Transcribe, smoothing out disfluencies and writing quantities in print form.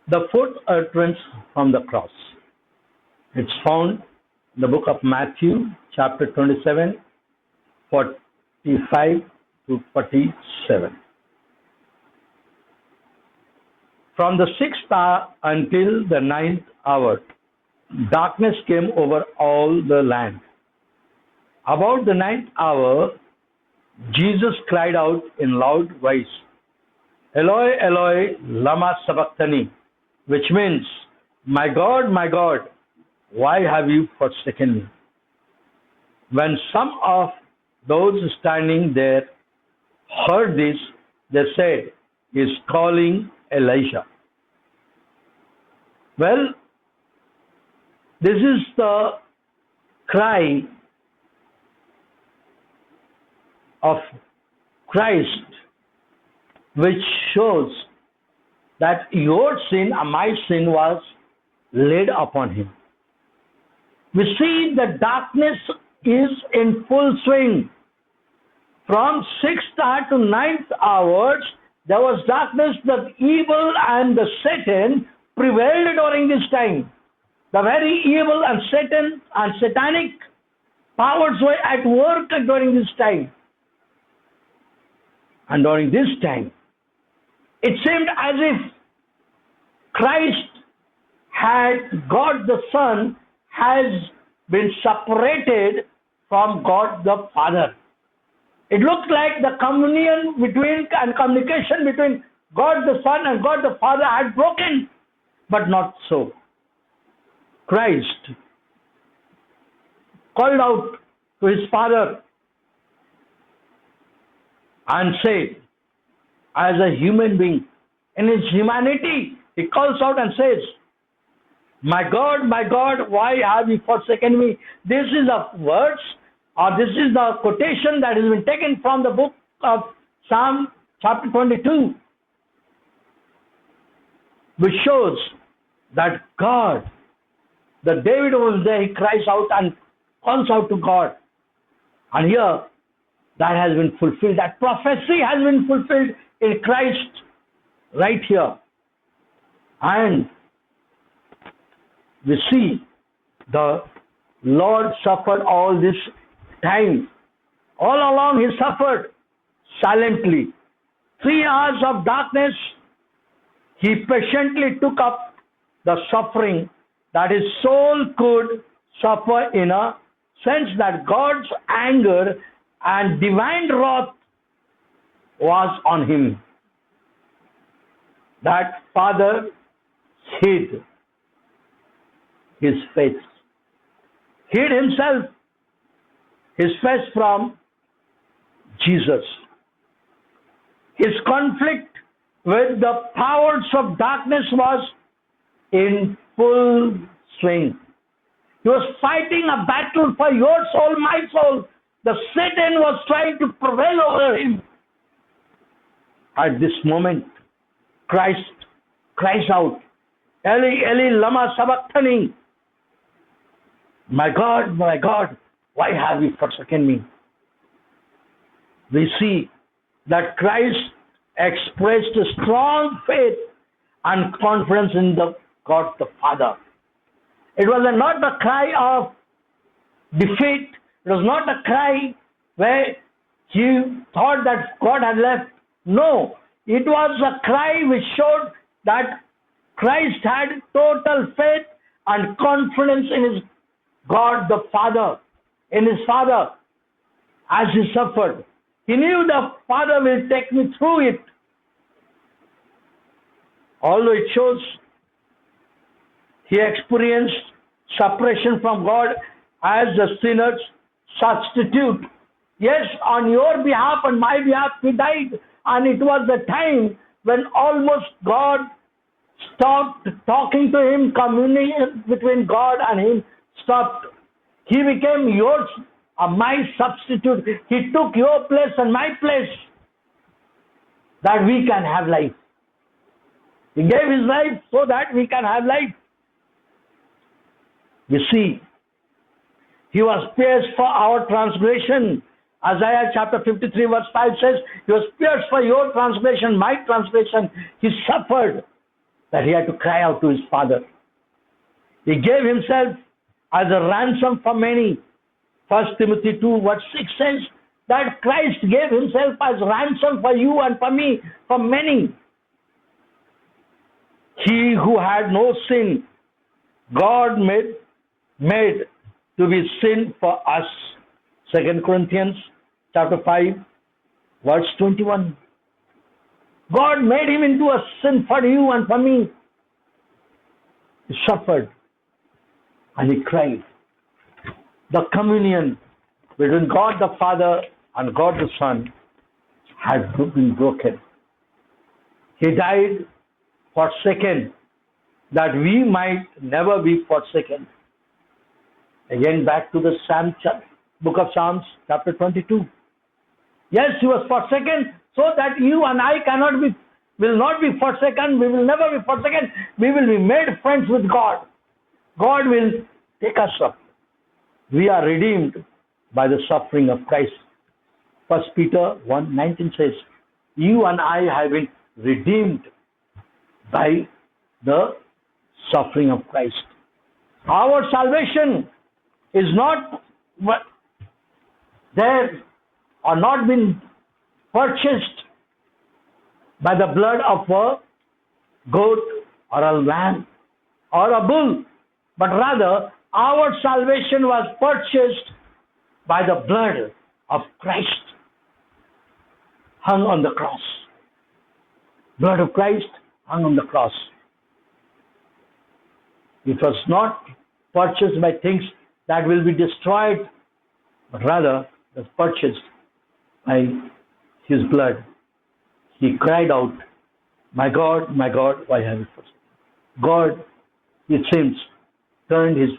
The fourth utterance from the cross. It's found in the book of Matthew, chapter 27, 45 to 47. From the sixth hour until the ninth hour, darkness came over all the land. About the ninth hour, Jesus cried out in loud voice, Eloi, Eloi, lama sabachthani, which means, my God, why have you forsaken me? When some of those standing there heard this, they said, he is calling Elijah. Well, this is the cry of Christ, which shows that your sin and my sin was laid upon him. We see the darkness is in full swing. From 6th hour to 9th hours, there was darkness. The evil and the Satan prevailed during this time. The very evil and Satan and satanic powers were at work during this time. And during this time, it seemed as if Christ had, God the Son, has been separated from God the Father. It looked like the communion between and communication between God the Son and God the Father had broken, but not so. Christ called out to his Father and said, as a human being, in his humanity, he calls out and says, my God, why have you forsaken me? This is a verse, or this is the quotation that has been taken from the book of Psalm chapter 22, which shows that God, the David was there, he cries out and calls out to God. And here, that has been fulfilled. That prophecy has been fulfilled in Christ right here. And we see the Lord suffered all this time. All along he suffered silently. 3 hours of darkness, he patiently took up the suffering that his soul could suffer, in a sense that God's anger and divine wrath was on him. That Father hid his face, hid himself, his face from Jesus. His conflict with the powers of darkness was in full swing. He was fighting a battle for your soul, my soul. The Satan was trying to prevail over him. At this moment, Christ cries out, Eli, Eli, lama sabachthani. My God, why have you forsaken me? We see that Christ expressed a strong faith and confidence in the God the Father. It was not a cry of defeat. It was not a cry where he thought that God had left. No, it was a cry which showed that Christ had total faith and confidence in his God the Father, in his Father, as he suffered. He knew the Father will take me through it. Although it shows he experienced separation from God as the sinner's substitute. Yes, on your behalf and my behalf he died. And it was the time when almost God stopped talking to him, communion between God and him stopped. He became yours, my substitute. He took your place and my place, that we can have life. He gave his life so that we can have life. You see, he was pierced for our transgression. Isaiah chapter 53 verse 5 says, he was pierced for your transgression, my transgression. He suffered. that he had to cry out to his Father. He gave himself as a ransom for many. 1 Timothy 2 verse 6 says that Christ gave himself as ransom for you and for me, for many. He who had no sin, God made to be sin for us. 2 Corinthians chapter 5 verse 21. God made him into a sin for you and for me. He suffered and he cried. The communion between God the Father and God the Son had been broken. He died forsaken that we might never be forsaken. Again, back to the book of Psalms, chapter 22. Yes, he was forsaken so that you and I will not be forsaken. We will never be forsaken. We will be made friends with God. God will take us up. We are redeemed by the suffering of Christ. 1 Peter 1:19 says, you and I have been redeemed by the suffering of Christ. Our salvation is not there or not been purchased by the blood of a goat or a lamb or a bull, but rather our salvation was purchased by the blood of Christ hung on the cross. Blood of Christ hung on the cross. It was not purchased by things that will be destroyed, but rather was purchased by his blood. He cried out, my God, why have you forsaken me? God, it seems, turned his